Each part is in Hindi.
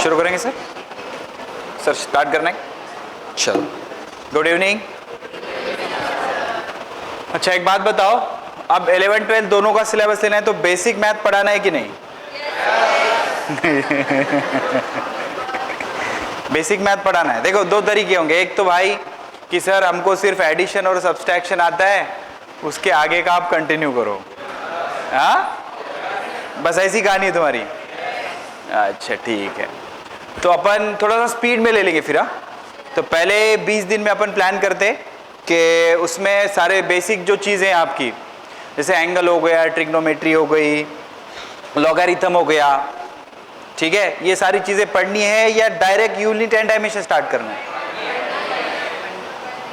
शुरू करेंगे सर? सर स्टार्ट करना है? चलो, गुड इवनिंग। अच्छा एक बात बताओ, अब 11 12 दोनों का सिलेबस लेना है तो बेसिक मैथ पढ़ाना है कि नहीं? बेसिक मैथ पढ़ाना है। देखो दो तरीके होंगे, एक तो भाई कि सर हमको सिर्फ एडिशन और सब्सट्रैक्शन आता है, उसके आगे का आप कंटिन्यू करो। हाँ, बस ऐसी कहानी है तुम्हारी? अच्छा ठीक है, तो अपन थोड़ा सा स्पीड में ले लेंगे फिर। तो पहले 20 दिन में अपन प्लान करते कि उसमें सारे बेसिक जो चीज़ें हैं आपकी, जैसे एंगल हो गया, ट्रिग्नोमेट्री हो गई, लॉगरिथम हो गया, ठीक है, ये सारी चीज़ें पढ़नी है या डायरेक्ट यूनिट एंड टाइम से स्टार्ट करना है?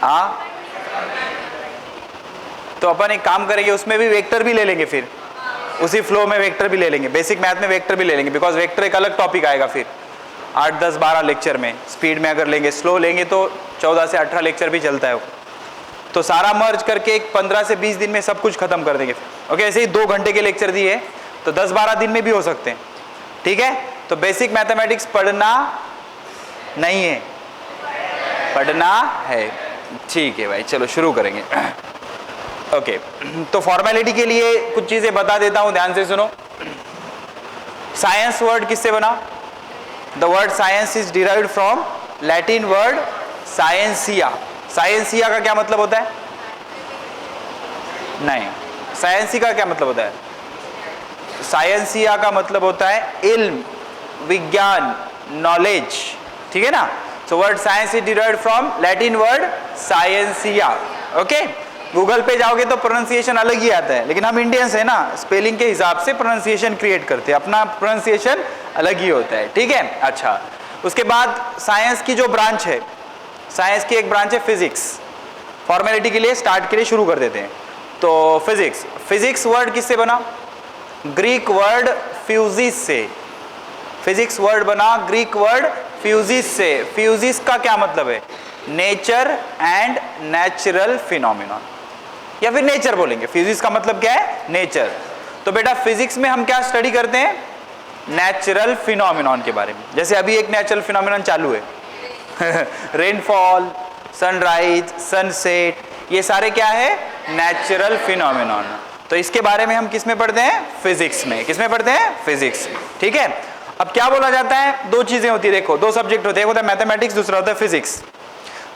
हाँ, तो अपन एक काम करेंगे, उसमें भी वेक्टर भी ले लेंगे, फिर उसी फ्लो में वेक्टर भी ले लेंगे, बेसिक मैथ में वेक्टर भी ले लेंगे, बिकॉज वेक्टर एक अलग टॉपिक आएगा फिर 8 10 12 लेक्चर में। स्पीड में अगर लेंगे, स्लो लेंगे तो 14 से 18 लेक्चर भी चलता है वो। तो सारा मर्ज करके एक 15 से 20 दिन में सब कुछ खत्म कर देंगे। ओके, ऐसे ही 2 घंटे के लेक्चर दिए तो 10 12 दिन में भी हो सकते हैं, ठीक है। तो बेसिक मैथमेटिक्स पढ़ना नहीं है, पढ़ना है, ठीक है भाई। चलो शुरू करेंगे। ओके, तो फॉर्मेलिटी के लिए कुछ चीजें बता देता हूं, ध्यान से सुनो। साइंस वर्ड किससे बना? The word science is derived from Latin word scientia. Scientia का क्या मतलब होता है? नहीं, साइंसी का क्या मतलब होता है? साइंसिया का मतलब होता है इल्म, विज्ञान, नॉलेज, ठीक है ना। So word science is derived from Latin word scientia. Okay, Google पे जाओगे तो प्रोनाउंसिएशन अलग ही आता है, लेकिन हम इंडियंस है ना, स्पेलिंग के हिसाब से प्रोनाउंसिएशन क्रिएट करते हैं, अपना प्रोनाउंसिएशन अलग ही होता है, ठीक है। अच्छा, उसके बाद साइंस की जो ब्रांच है, साइंस की एक ब्रांच है फिजिक्स। फॉर्मेलिटी के लिए स्टार्ट के लिए शुरू कर देते हैं। तो फिजिक्स, फिजिक्स वर्ड किससे बना? ग्रीक वर्ड फ्यूजिस से। फिजिक्स वर्ड बना ग्रीक वर्ड फ्यूजिस से। फ्यूजिस का क्या मतलब है? नेचर एंड नेचुरल फिनोमिनन, या फिर नेचर बोलेंगे। फिजिक्स का मतलब क्या है? नेचर। तो बेटा फिजिक्स में हम क्या स्टडी करते हैं? नेचुरल फिनोमिनन के बारे में। जैसे अभी एक नेचुरल फिनोमिनन चालू है रेनफॉल, सनराइज, सनसेट, ये सारे क्या है? Natural phenomenon. तो इसके बारे में हम किस में पढ़ते हैं? फिजिक्स में। किस में पढ़ते हैं? फिजिक्स, ठीक है। अब क्या बोला जाता है? दो चीजें होती है, देखो दो सब्जेक्ट होते हैं, एक होता है मैथमेटिक्स, दूसरा होता है फिजिक्स।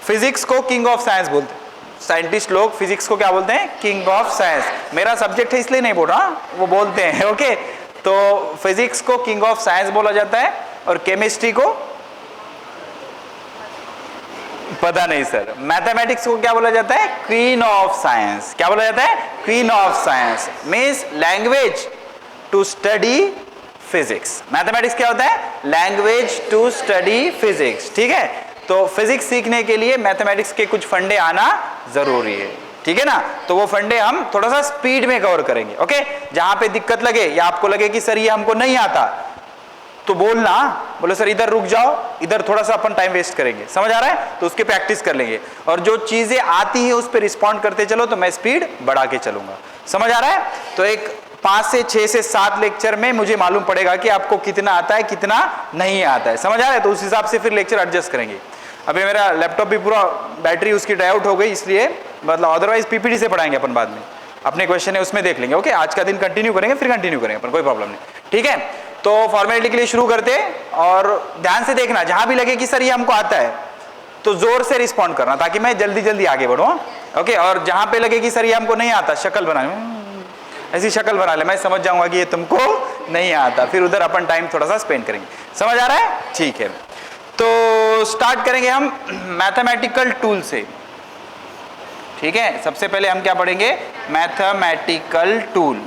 फिजिक्स को किंग ऑफ साइंस बोलते हैं, साइंटिस्ट लोग फिजिक्स को क्या बोलते हैं? King of science. मेरा सब्जेक्ट है इसलिए नहीं बोल रहा, वो बोलते हैं। ओके, तो फिजिक्स को किंग ऑफ साइंस बोला जाता है, और केमिस्ट्री को पता नहीं सर। मैथमेटिक्स को क्या बोला जाता है? Queen of science. क्या बोला जाता है? Queen of science. Means language to study physics. Mathematics क्या होता है? लैंग्वेज टू स्टडी फिजिक्स, ठीक है। तो फिजिक्स सीखने के लिए मैथमेटिक्स के कुछ फंडे आना जरूरी है, ठीक है ना। तो वो फंडे हम थोड़ा सा स्पीड में कवर करेंगे। ओके, जहां पे दिक्कत लगे या आपको लगे कि सर ये हमको नहीं आता, तो बोलना, बोलो सर इधर रुक जाओ, इधर थोड़ा सा अपन टाइम वेस्ट करेंगे, समझ आ रहा है? तो उसके प्रैक्टिस कर लेंगे, और जो चीजें आती है उस पर रिस्पॉन्ड करते चलो, तो मैं स्पीड बढ़ा के चलूंगा, समझ आ रहा है? तो एक 5 से 6 से 7 लेक्चर में मुझे मालूम पड़ेगा कि आपको कितना आता है, कितना नहीं आता है, समझ आ रहा है? तो उस हिसाब से फिर लेक्चर एडजस्ट करेंगे। अभी मेरा लैपटॉप भी पूरा बैटरी उसकी ड्राई आउट हो गई, इसलिए मतलब अदरवाइज पीपीटी से पढ़ाएंगे अपन बाद में, अपने क्वेश्चन है उसमें देख लेंगे। ओके, आज का दिन कंटिन्यू करेंगे, फिर कंटिन्यू करेंगे अपन, कोई प्रॉब्लम नहीं, ठीक है। तो फॉर्मेलिटी के लिए शुरू करते हैं, और ध्यान से देखना, जहां भी लगे कि सर ये हमको आता है तो जोर से रिस्पॉन्ड करना, ताकि मैं जल्दी जल्दी आगे बढ़ूँ। ओके, और जहां पे लगे कि सर ये हमको नहीं आता, शक्ल बना, ऐसी शक्ल बना ले, मैं समझ जाऊंगा कि ये तुमको नहीं आता, फिर उधर अपन टाइम थोड़ा सा स्पेंड करेंगे, समझ आ रहा है? ठीक है, तो स्टार्ट करेंगे हम मैथमेटिकल टूल से, ठीक है। सबसे पहले हम क्या पढ़ेंगे? Mathematical tool.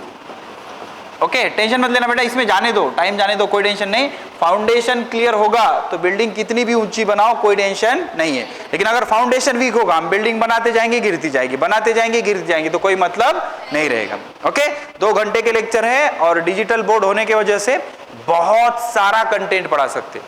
ओके, टेंशन मत लेना बेटा, इसमें जाने दो, टाइम जाने दो, कोई टेंशन नहीं। फाउंडेशन क्लियर होगा तो बिल्डिंग कितनी भी ऊंची बनाओ कोई टेंशन नहीं है, लेकिन अगर फाउंडेशन वीक होगा, हम बिल्डिंग बनाते जाएंगे गिरती जाएगी, बनाते जाएंगे गिरती जाएंगी, तो कोई मतलब नहीं रहेगा। ओके, 2 घंटे के लेक्चर है, और डिजिटल बोर्ड होने की वजह से बहुत सारा कंटेंट पढ़ा सकते।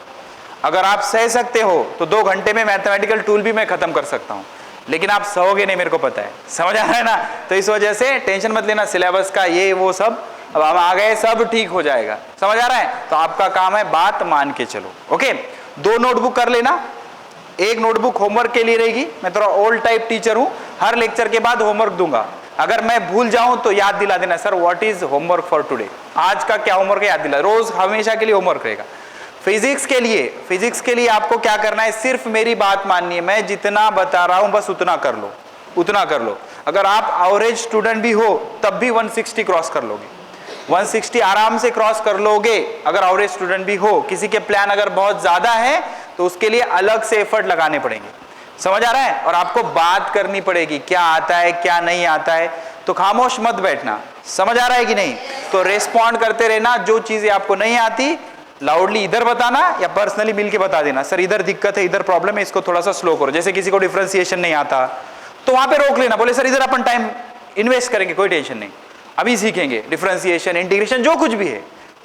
अगर आप सह सकते हो तो 2 घंटे में मैथमेटिकल टूल भी मैं खत्म कर सकता हूं, लेकिन आप सहोगे नहीं, मेरे को पता है, समझ आ रहा है ना। तो इस वजह से टेंशन मत लेना सिलेबस का, ये वो सब अब हम आ गए, सब ठीक हो जाएगा। समझ आ रहा है? तो आपका काम है बात मान के चलो। ओके, 2 नोटबुक कर लेना, एक नोटबुक होमवर्क के लिए रहेगी। मैं थोड़ा ओल्ड टाइप टीचर हूं, हर लेक्चर के बाद होमवर्क दूंगा। अगर मैं भूल जाऊं तो याद दिला देना, sir what is homework for today, आज का क्या होमवर्क है याद दिला। रोज हमेशा के लिए होमवर्क रहेगा। फिजिक्स के लिए आपको क्या करना है, सिर्फ मेरी बात माननी है। मैं जितना बता रहा हूं बस उतना कर लो, उतना कर लो। अगर आप एवरेज स्टूडेंट भी हो तब भी 160 क्रॉस कर लोगे, 160 आराम से क्रॉस कर लोगे अगर एवरेज स्टूडेंट भी हो। किसी के प्लान अगर बहुत ज्यादा है तो उसके लिए अलग से एफर्ट लगाने पड़ेंगे। समझ आ रहा है? और आपको बात करनी पड़ेगी, क्या आता है क्या नहीं आता है। तो खामोश मत बैठना। समझ आ रहा है कि नहीं? तो रेस्पॉन्ड करते रहना। जो चीजें आपको नहीं आती लाउडली इधर बताना या पर्सनली मिलके बता देना, सर इधर दिक्कत है, इधर प्रॉब्लम है, इसको थोड़ा सा स्लो करो। जैसे किसी को डिफरेंशिएशन नहीं आता तो वहां पे रोक लेना, बोले सर इधर अपन टाइम इन्वेस्ट करेंगे, कोई टेंशन नहीं, अभी सीखेंगे डिफरेंशिएशन, इंटीग्रेशन, जो कुछ भी है।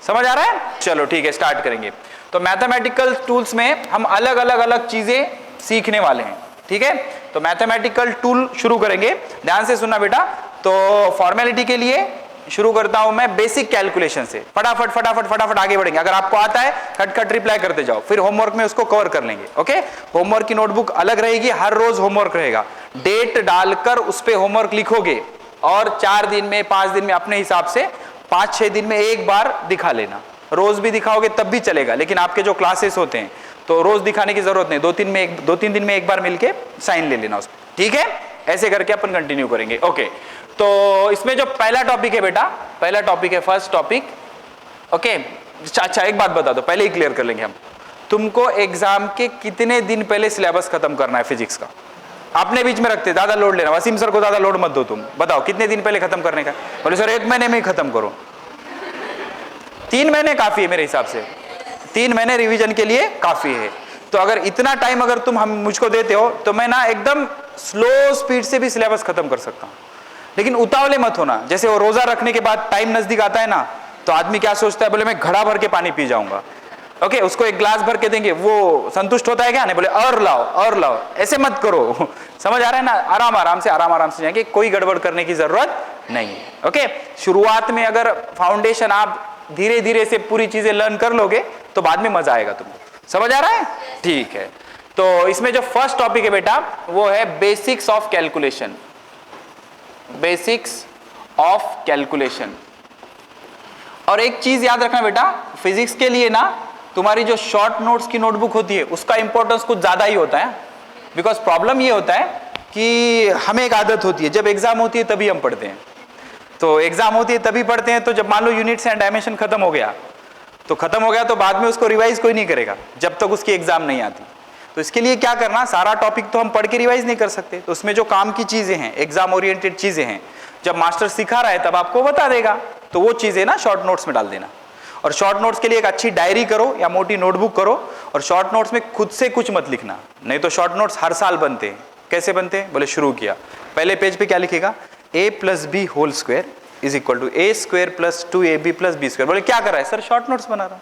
समझ आ रहा है? चलो ठीक है, स्टार्ट करेंगे। तो मैथमेटिकल टूल्स में हम अलग अलग चीजें सीखने वाले हैं। ठीक है, तो मैथमेटिकल टूल शुरू करेंगे, ध्यान से सुनना बेटा। तो फॉर्मेलिटी के लिए शुरू करता हूं मैं बेसिक कैलकुलेशन से। फटाफट आगे बढ़ेंगे। अगर आपको आता है खट रिप्लाई करते जाओ, फिर होमवर्क में उसको कवर कर लेंगे। ओके, होमवर्क की नोटबुक अलग रहेगी, हर रोज होमवर्क रहेगा। डेट डालकर उस पे होमवर्क लिखोगे और 4 दिन में 5 दिन में अपने हिसाब से 5-6 दिन में एक बार दिखा लेना। रोज भी दिखाओगे तब भी चलेगा, लेकिन आपके जो क्लासेस होते हैं तो रोज दिखाने की जरूरत नहीं, 2-3 दिन में एक बार मिलके साइन ले लेना उसमें। ठीक है, ऐसे करके अपन कंटिन्यू करेंगे। ओके, तो इसमें जो पहला टॉपिक है बेटा, पहला टॉपिक है फर्स्ट टॉपिक। ओके, अच्छा एक बात बता दो, पहले ही क्लियर कर लेंगे हम। तुमको एग्जाम के कितने दिन पहले सिलेबस खत्म करना है फिजिक्स का? अपने बीच में रखते, ज्यादा लोड लेना, वसीम सर को ज्यादा लोड मत दो। तुम बताओ कितने दिन पहले खत्म करने का? बोले सर 1 महीने में ही खत्म करो। 3 महीने काफी है मेरे हिसाब से, 3 महीने रिवीजन के लिए काफी है। तो अगर इतना टाइम अगर तुम हम मुझको देते हो तो मैं ना एकदम स्लो स्पीड से भी सिलेबस खत्म कर सकता हूं। लेकिन उतावले मत होना। जैसे वो रोजा रखने के बाद टाइम नजदीक आता है ना, तो आदमी क्या सोचता है, बोले मैं घड़ा भर के पानी पी जाऊंगा। ओके, उसको एक ग्लास भर के देंगे, वो संतुष्ट होता है क्या? नहीं, बोले और लाओ। ऐसे मत करो। समझ आ रहा है ना? आराम से जाएंगे, कोई गड़बड़ करने की जरूरत नहीं है। ओके, शुरुआत में अगर फाउंडेशन आप धीरे धीरे से पूरी चीजें लर्न कर लोगे तो बाद में मजा आएगा तुमको। समझ आ रहा है? ठीक है, तो इसमें जो फर्स्ट टॉपिक है बेटा वो है basics of calculation. Basics of calculation. और एक चीज याद रखना बेटा, फिजिक्स के लिए ना तुम्हारी जो शॉर्ट नोट्स की नोटबुक होती है उसका इंपॉर्टेंस कुछ ज्यादा ही होता है। बिकॉज प्रॉब्लम ये होता है कि हमें एक आदत होती है, जब एग्जाम होती है तभी हम पढ़ते हैं। तो एग्जाम होती है तभी पढ़ते हैं, तो जब मान लो यूनिट्स एंड डायमेंशन खत्म हो गया तो बाद में उसको रिवाइज कोई नहीं करेगा जब तक उसकी एग्जाम नहीं आती। तो इसके लिए क्या करना, सारा टॉपिक तो हम पढ़ के रिवाइज नहीं कर सकते, तो उसमें जो काम की चीजें हैं, एग्जाम ओरिएंटेड चीजें हैं, जब मास्टर सिखा रहा है तब आपको बता देगा, तो वो चीजें ना शॉर्ट नोट्स में डाल देना। और शॉर्ट नोट्स के लिए एक अच्छी डायरी करो या मोटी नोटबुक करो, और शॉर्ट नोट्स में खुद से कुछ मत लिखना, नहीं तो शॉर्ट नोट्स हर साल बनते हैं। कैसे बनते हैं? बोले शुरू किया, पहले पेज पे क्या लिखेगा, a + b whole square is equal to a² + 2ab + b²। बोले क्या कर रहा है? सर शॉर्ट नोट्स बना रहा।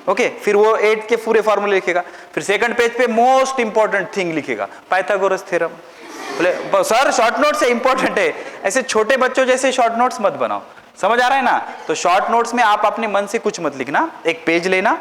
ओके, फिर वो 8 के पूरे फॉर्मूले लिखेगा। फिर सेकंड पेज पे मोस्ट इंपॉर्टेंट थिंग लिखेगा, पाइथागोरस थ्योरम। बोले सर शॉर्ट नोट्स से इंपॉर्टेंट है, ऐसे छोटे बच्चों जैसे शॉर्ट नोट्स मत बनाओ। समझ आ रहा है ना? तो शॉर्ट नोट्स में आप अपने मन से कुछ मत लिखना, एक पेज लेना,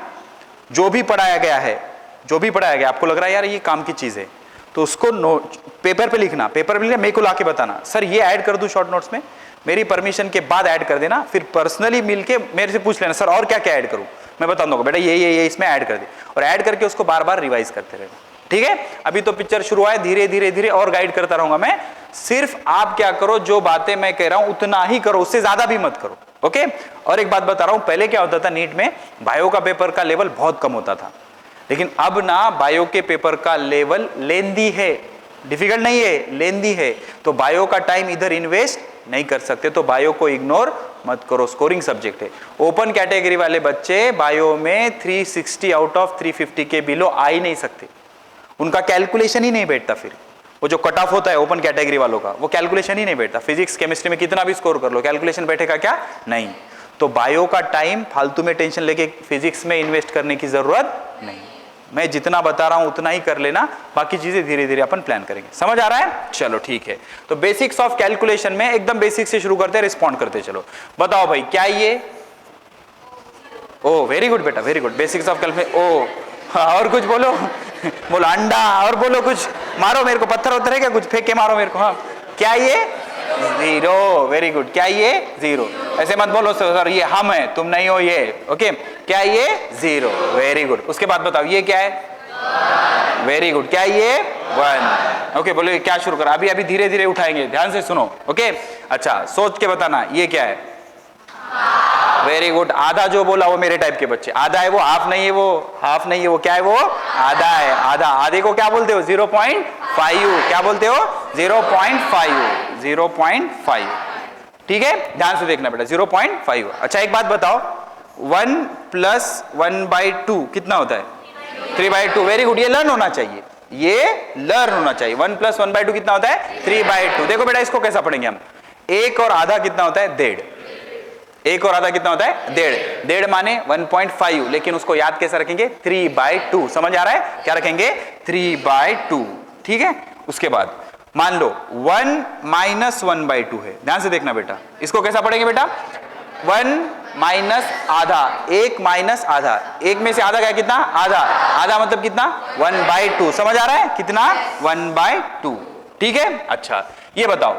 जो भी पढ़ाया गया आपको लग रहा है यार ये काम की चीज है, तो उसको पेपर पे लिखना, मेरे को लाके बताना, सर ये ऐड कर दूं शॉर्ट नोट्स में, मेरी परमिशन के बाद ऐड कर देना। फिर पर्सनली मिलके मेरे से पूछ लेना, सर और क्या क्या ऐड करूं, मैं बता दूंगा बेटा ये इसमें ऐड कर दे, और ऐड करके उसको बार बार रिवाइज करते रहना। ठीक है, अभी तो पिक्चर शुरू है, धीरे धीरे और गाइड करता रहूंगा मैं। सिर्फ आप क्या करो, जो बातें मैं कह रहा हूं उतना ही करो, उससे ज्यादा भी मत करो। ओके, और एक बात बता रहा हूं, पहले क्या होता था, नीट में बायो का पेपर का लेवल बहुत कम होता था, लेकिन अब ना बायो के पेपर का लेवल लेंदी है, डिफिकल्ट नहीं है, लेंदी है। तो बायो का टाइम इधर इन्वेस्ट नहीं कर सकते, तो बायो को इग्नोर मत करो, स्कोरिंग सब्जेक्ट है। ओपन कैटेगरी वाले बच्चे बायो में 360 आउट ऑफ 350 के बिलो आ ही नहीं सकते, उनका कैलकुलेशन ही नहीं बैठता। फिर वो जो कट ऑफ होता है ओपन कैटेगरी वालों का, वो कैलकुलेशन ही नहीं बैठता। फिजिक्स केमिस्ट्री में कितना भी स्कोर कर लो, कैलकुलेशन बैठेगा क्या? नहीं। तो बायो का टाइम फालतू में टेंशन लेके फिजिक्स में इन्वेस्ट करने की जरूरत नहीं। मैं जितना बता रहा हूं उतना ही कर लेना, बाकी चीजें धीरे धीरे अपन प्लान करेंगे। समझ आ रहा है? चलो ठीक है। तो बेसिक्स ऑफ कैलकुलेशन में एकदम बेसिक से शुरू करते हैं, रिस्पॉन्ड करते चलो। बताओ भाई क्या ये, ओ वेरी गुड बेटा, very good. Basics of calculation, ओ हाँ, और कुछ बोलो बोलो अंडा, और बोलो कुछ, मारो मेरे को, पत्थर उत्तर है क्या, कुछ फेंक के मारो मेरे को। हाँ क्या ये, जीरो, वेरी गुड। क्या ये, जीरो। ऐसे मत बोलो सर ये हम है तुम नहीं हो ये, ओके। क्या ये, जीरो, वेरी गुड। उसके बाद बताओ ये क्या है, वेरी गुड। क्या ये, वन, ओके। बोलो क्या शुरू करो, अभी अभी धीरे धीरे उठाएंगे, ध्यान से सुनो, ओके। अच्छा सोच के बताना ये क्या है, वेरी गुड। आधा जो बोला वो मेरे टाइप के बच्चे, आधा है वो, हाफ नहीं है वो, हाफ नहीं है वो, क्या है वो, आधा है, आधा। आधे को क्या बोलते हो, 0.5, क्या बोलते हो, 0.5, 0.5, ठीक है। ध्यान से देखना बेटा, 0.5। अच्छा एक बात बताओ, 1 + 1/2 कितना होता है, 3/2, वेरी गुड। ये लर्न होना चाहिए, ये लर्न होना चाहिए। 1 + 1/2 कितना होता है, 3/2। देखो बेटा इसको कैसा पढ़ेंगे हम, एक और आधा कितना होता है, डेढ़। एक और आधा कितना होता है, डेढ़। डेढ़ माने 1.5, लेकिन उसको याद कैसा रखेंगे, 3/2। समझ आ रहा है, क्या रखेंगे, 3/2, ठीक है। उसके बाद मान लो 1 - 1/2 है, ध्यान से देखना बेटा, इसको कैसा पढ़ेंगे बेटा, 1 - आधा, 1 - आधा, एक में से आधा क्या, कितना, आधा। आधा मतलब कितना, 1/2। समझ आ रहा है, कितना, 1/2, ठीक है। अच्छा ये बताओ,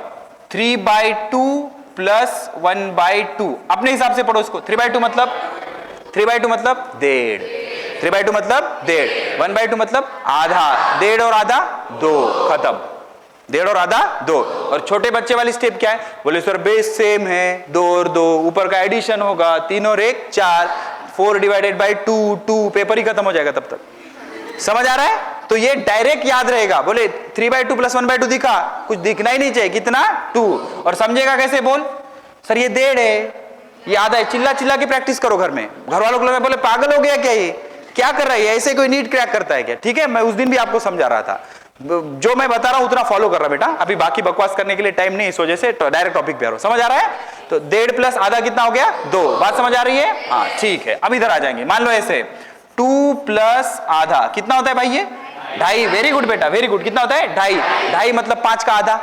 3/2 + 1/2, अपने हिसाब से पढ़ो इसको। 3/2 मतलब, 3/2 मतलब डेढ़, 3/2 मतलब डेढ़, 1/2 मतलब आधा, डेढ़ और आधा 2, खत्म। डेढ़ और आधा 2। और छोटे बच्चे वाली स्टेप क्या है, बोले सर बेस सेम है, 2 और 2, ऊपर का एडिशन होगा, 3 और 1 4, 4/2, 2, पेपर ही खत्म हो जाएगा तब तक। समझ आ रहा है? तो ये डायरेक्ट याद रहेगा। बोले 3/2 + 1/2 दिखा, कुछ दिखना ही नहीं चाहिए, कितना, 2। और समझेगा कैसे, बोल सर ये डेढ़ है, ये आधा है। चिल्ला चिल्ला के प्रैक्टिस करो घर में, घर वालों को बोले पागल हो गया क्या, ये क्या कर रहा है, ऐसे कोई नीट क्रैक करता है क्या, ठीक है। मैं उस दिन भी आपको समझा रहा था, जो मैं बता रहा हूं उतना फॉलो कर रहा बेटा, अभी बाकी बकवास करने के लिए टाइम नहीं, इस वजह से डायरेक्ट टॉपिक पे आ रहा हूं। समझ आ रहा है? तो डेढ़ + आधा कितना हो गया, 2। बात समझ आ रही है? हाँ ठीक है। अब इधर आ जाएंगे, मान लो ऐसे 2 + आधा कितना होता है भाई, ये 2.5, वेरी गुड बेटा, वेरी गुड। कितना होता है, 2.5, 2.5 मतलब 5 का आधा,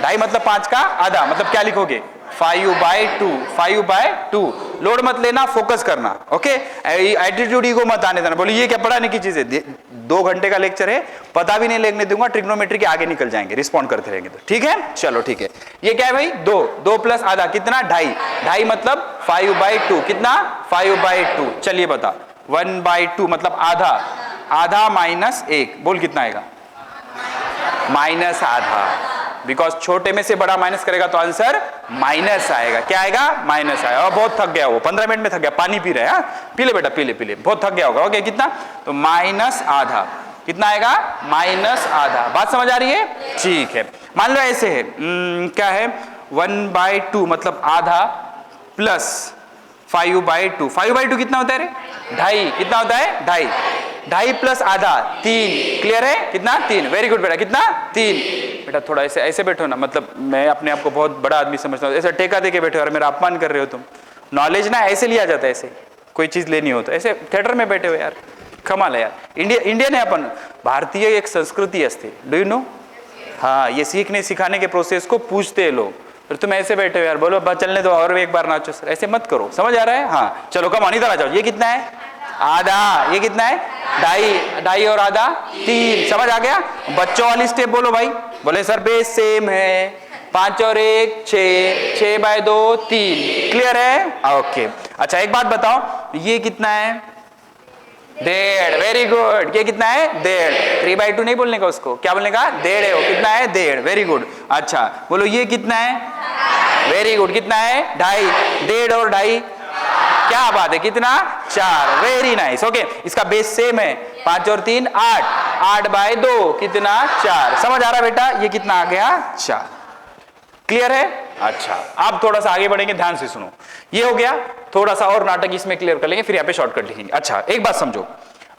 2.5 मतलब 5 का आधा, मतलब क्या लिखोगे, 5/2, 5/2। लोड मत लेना, फोकस करना, ओके। एटीट्यूड ईगो मत आने देना, बोले ये क्या पढ़ाने की चीज है, 2 घंटे का लेक्चर है, पता भी नहीं लगने दूंगा, ट्रिग्नोमेट्री के आगे निकल जाएंगे, रिस्पॉन्ड करते रहेंगे, तो ठीक है। चलो ठीक है, ये क्या है भाई, 2 + आधा कितना, 2.5, 2.5 मतलब 5/2, कितना, 5/2। चलिए बता, 1/2 मतलब आधा, आधा -1, बोल कितना आएगा, -आधा, बिकॉज छोटे में से बड़ा माइनस करेगा तो आंसर माइनस आएगा। क्या आएगा, माइनस आएगा। और बहुत थक गया वो, 15 मिनट में थक गया, पानी पी रहे हैं, पी ले बेटा, पी ले, पी ले, बहुत थक गया होगा, ओके। कितना, तो -आधा, कितना आएगा, -आधा। बात समझ आ रही है, ठीक है। मान लो ऐसे है, क्या है, 1/2 मतलब आधा प्लस 5/2, 5/2 कितना होता है रे, 2.5, कितना होता है, 2.5, 2.5 + आधा 3, क्लियर है, कितना, 3, वेरी गुड बेटा, कितना, 3। बेटा थोड़ा ऐसे ऐसे बैठो ना, मतलब मैं अपने आप को बहुत बड़ा आदमी समझता हूँ, ऐसा टेका दे के बैठे और मेरा अपमान कर रहे हो तुम। नॉलेज ना ऐसे लिया जाता है, ऐसे कोई चीज लेनी हो तो ऐसे थिएटर में बैठे हो यार, कमाल है यार। इंडियन है अपन, भारतीय एक संस्कृति असते, डू यू नो। हाँ, ये सीखने सिखाने के प्रोसेस को पूछते हैं लोग, और तुम ऐसे बैठे हो यार, बोलो बस चलने दो और एक बार नाचो सर, ऐसे मत करो। समझ आ रहा है? हाँ चलो कम ऑन, इधर आ जाओ। ये कितना है, आधा, ये कितना है, 2.5, 2.5 और आधा 3। समझ आ गया? बच्चों वाली स्टेप बोलो भाई, बोले सर बेस सेम है, 5 और 1 6, 6/2 3, क्लियर है, ओके। अच्छा एक बात बताओ, ये कितना है, 1.5, वेरी गुड। ये कितना है, 1.5, 3/2 नहीं बोलने का उसको, क्या बोलने का, 1.5 है वो, कितना है, 1.5, वेरी गुड। अच्छा बोलो ये कितना है, वेरी गुड, कितना है, 2.5, 1.5 और 2.5, क्या बात है, कितना, 4, वेरी नाइस, ओके। इसका बेस सेम है, 5 और 3 8, 8/2 कितना, 4। समझ आ रहा बेटा, ये कितना आ गया, 4, क्लियर है। अच्छा अब थोड़ा सा आगे बढ़ेंगे, ध्यान से सुनो। ये हो गया, थोड़ा सा और नाटक इसमें क्लियर कर लेंगे, फिर यहाँ पे शॉर्टकट लिखेंगे। अच्छा एक बात समझो,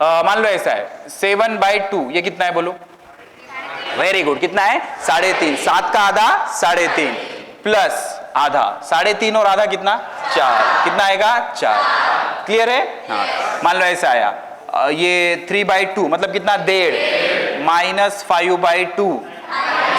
मान लो ऐसा है 7/2, ये कितना है बोलो, वेरी गुड, कितना है, 3.5, 7 का आधा 3.5 प्लस आधा, 3.5 और आधा कितना, 4, कितना आएगा, 4, क्लियर है। हाँ मान लो ऐसा आया ये 3/2 मतलब कितना, 1.5 माइनस 5/2,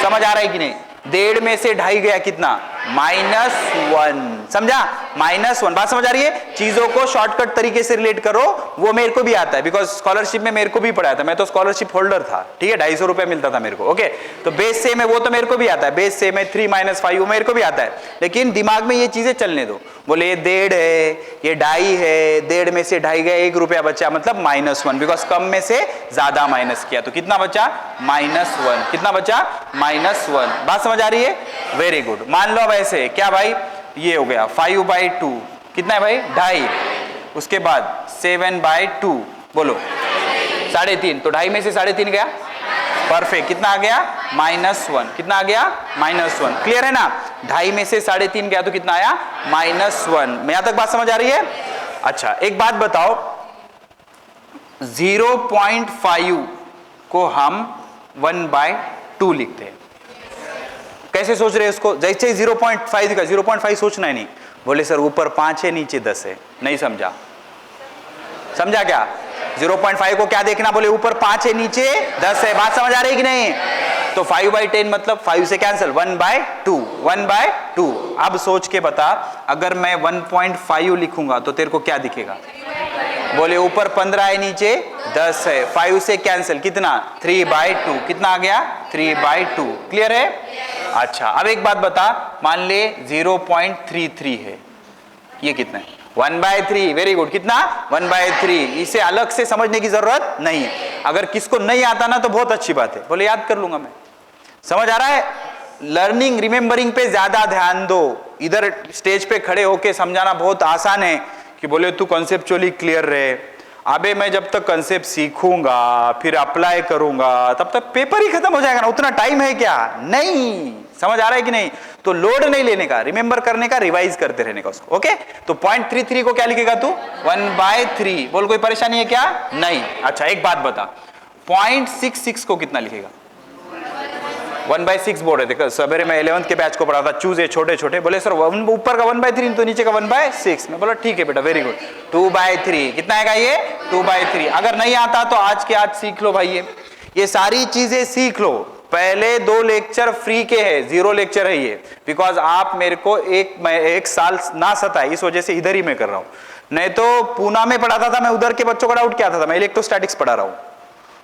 समझ आ रहा है कि नहीं? 1.5 में से 2.5 गया कितना, -1, समझा? -1, बात समझ आ रही है? चीजों को शॉर्टकट तरीके से रिलेट करो, वो मेरे को भी आता है, बिकॉज स्कॉलरशिप में मेरे को भी पढ़ाया था, मैं तो स्कॉलरशिप होल्डर था, ठीक है, 250 रुपए मिलता था मेरे को, ओके। तो बेस सेम है, वो तो मेरे को भी आता है, बेस सेम है, 3 - 5 वो मेरे को भी आता है, लेकिन दिमाग में ये चीजें चलने दो। बोले ये 1.5 है, ये 2.5 है, 1.5 में से 2.5 गया, 1 रुपया बचा, मतलब -1, बिकॉज कम में से ज्यादा माइनस किया, तो कितना बचा, -1, कितना बचा, -1, बात समझ आ रही है? Very good. मान लो अब ऐसे क्या भाई, ये हो गया 5/2, कितना है भाई, 2.5, उसके बाद 7/2, बोलो 3.5, तो 2.5 में से 3.5 गया, परफेक्ट, कितना आ गया, -1, कितना आ गया, -1, क्लियर है ना? 2.5 में से 3.5 गया तो कितना आया, -1। यहां तक बात समझ आ रही है? अच्छा एक बात बताओ, 0.5 को हम 1/2 लिखते हैं, कैसे सोच रहे हैं इसको? जैसे 0.5 का 0.5 सोचना है नहीं, बोले सर ऊपर 5 है नीचे 10 है, नहीं समझा? समझा क्या? 0.5 को क्या देखना, बोले ऊपर 5 है नीचे 10 है, बात समझ आ रही है कि नहीं? तो 5/10 मतलब 5 से कैंसिल, 1/2, 1/2। अब सोच के बता, अगर मैं 1.5 लिखूंगा तो तेरे को क्या दिखेगा? बोले ऊपर 15 है नीचे 10 है, 5 से कैंसिल, कितना, 3/2, कितना आ गया, 3/2, क्लियर है? अच्छा अब एक बात बता, मान ले 0.33 है, ये कितना है, 1/3, वेरी गुड, कितना, 1/3। इसे अलग से समझने की जरूरत नहीं है, अगर किसको नहीं आता ना तो बहुत अच्छी बात है, बोले याद कर लूंगा मैं, समझ आ रहा है? लर्निंग रिमेंबरिंग पे ज्यादा ध्यान दो, इधर स्टेज पे खड़े होके समझाना बहुत आसान है कि बोले तू कॉन्सेप्चुअली क्लियर रहे, अबे मैं जब तक कंसेप्ट सीखूंगा फिर अप्लाई करूंगा तब तक पेपर ही खत्म हो जाएगा ना, उतना टाइम है क्या? नहीं, समझ आ रहा है कि नहीं? तो लोड नहीं लेने का, रिमेंबर करने का, रिवाइज करते रहने का उसको, ओके। तो 0.33 को क्या लिखेगा तू, 1/3, बोल कोई परेशानी है क्या? नहीं। अच्छा एक बात बता, 0.66 को कितना लिखेगा? 1/6 बोल रहे थे सवेरे, मैं 11th के बैच को पढ़ा था, चूजे छोटे छोटे, बोले सर ऊपर का 1/3 तो नीचे का 1/6, मैं बोला ठीक है बेटा, वेरी गुड, 2/3, कितना आएगा ये, 2/3। अगर नहीं आता तो आज के आज सीख लो भाई, ये सारी चीजें सीख लो, पहले 2 लेक्चर फ्री के हैं, 0 लेक्चर है ये, बिकॉज आप मेरे को एक साल ना सताए, इस वजह से इधर ही मैं कर रहा हूं, नहीं तो पूना में पढ़ाता था मैं, उधर के बच्चों का डाउट क्या था, मैं इलेक्ट्रोस्टैटिक्स पढ़ा रहा हूं,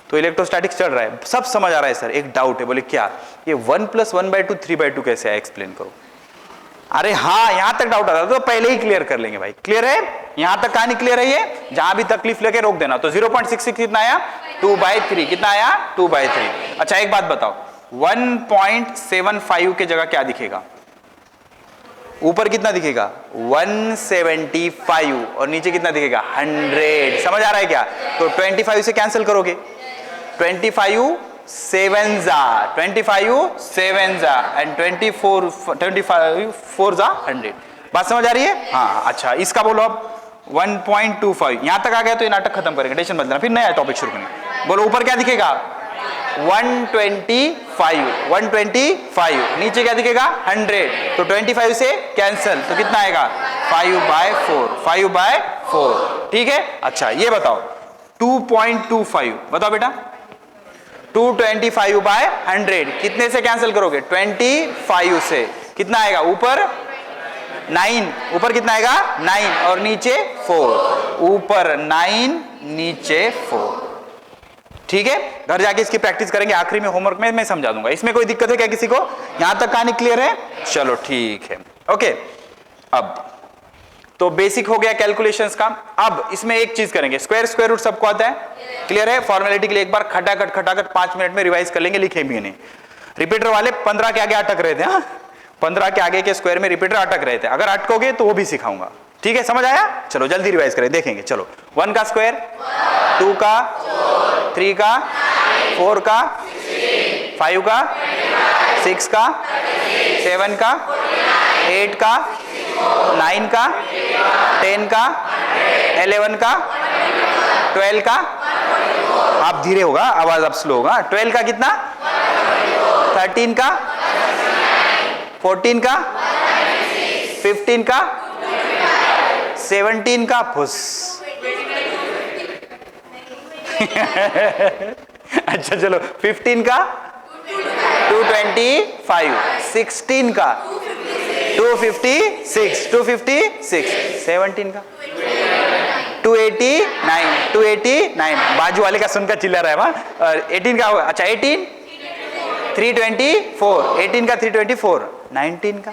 तो इलेक्ट्रोस्टैटिक्स चल रहा है, सब समझ आ रहा है सर, एक डाउट है, बोले क्या, ये 1 + 1/2 3/2 कैसे है, एक्सप्लेन करो। अरे हाँ यहां तक डाउट आता तो पहले ही क्लियर कर लेंगे भाई, क्लियर है? यहां तक कहानी क्लियर है, ये जहां भी तकलीफ लेके रोक देना। तो 0.66 कितना आया, 2/3, कितना आया, 2/3। अच्छा एक बात बताओ, 1.75 की जगह क्या दिखेगा, ऊपर कितना दिखेगा, 175, और नीचे कितना दिखेगा, 100, समझ आ रहा है क्या? तो 25 से कैंसिल करोगे, 25 7s एंड 25 4s 100, बात समझ आ रही है? हाँ अच्छा इसका बोलो अब 1.25, यहां तक आ गया तो ये नाटक खत्म करेंगे, टेंशन मत लेना, फिर नया टॉपिक शुरू करेंगे। बोलो ऊपर क्या दिखेगा, 125, नीचे क्या दिखेगा, 100, तो 25 से कैंसिल, तो कितना आएगा, 5/4, ठीक है? अच्छा ये बताओ 2.25, बताओ बेटा, 225/100 कितने से कैंसिल करोगे, 25 से, कितना आएगा, ऊपर 9, ऊपर कितना आएगा, 9, और नीचे 4, ऊपर 9 नीचे 4, ठीक है? घर जाके इसकी प्रैक्टिस करेंगे, आखिरी में होमवर्क में मैं समझा दूंगा, इसमें कोई दिक्कत है क्या किसी को? यहां तक कहानी क्लियर है? चलो ठीक है, ओके। अब तो बेसिक हो गया कैलकुलेशंस का, अब इसमें एक चीज करेंगे, स्क्वायर रूट सबको आता है, क्लियर है? फॉर्मेलिटी के लिए एक बार खटाखट 5 मिनट में रिवाइज कर लेंगे, लिखे भी नहीं, रिपीटर वाले 15 के आगे अटक रहे थे, हाँ 15 के आगे के स्क्वायर में रिपीटर अटक रहे थे, अगर अटकोगे तो वो भी सिखाऊंगा, ठीक है? समझ आया? चलो जल्दी रिवाइज करें, देखेंगे, चलो 1 का स्क्वायर, 2 का, 3 का, 4 का, 5 का, 6 का, 7 का, 8 का, 9 का, 10 का, 11 का, 12 का, आप धीरे होगा, आवाज आप स्लो होगा, 12 का कितना, 13 का, 14 का, 15 का, 17 का, फुस अच्छा चलो 15 का 225, 16 का 256, 17 का 289, बाजू वाले का सुनकर चिल्ला रहा है वहां। और 18 का, अच्छा 18 324, 18 का 324, 19 का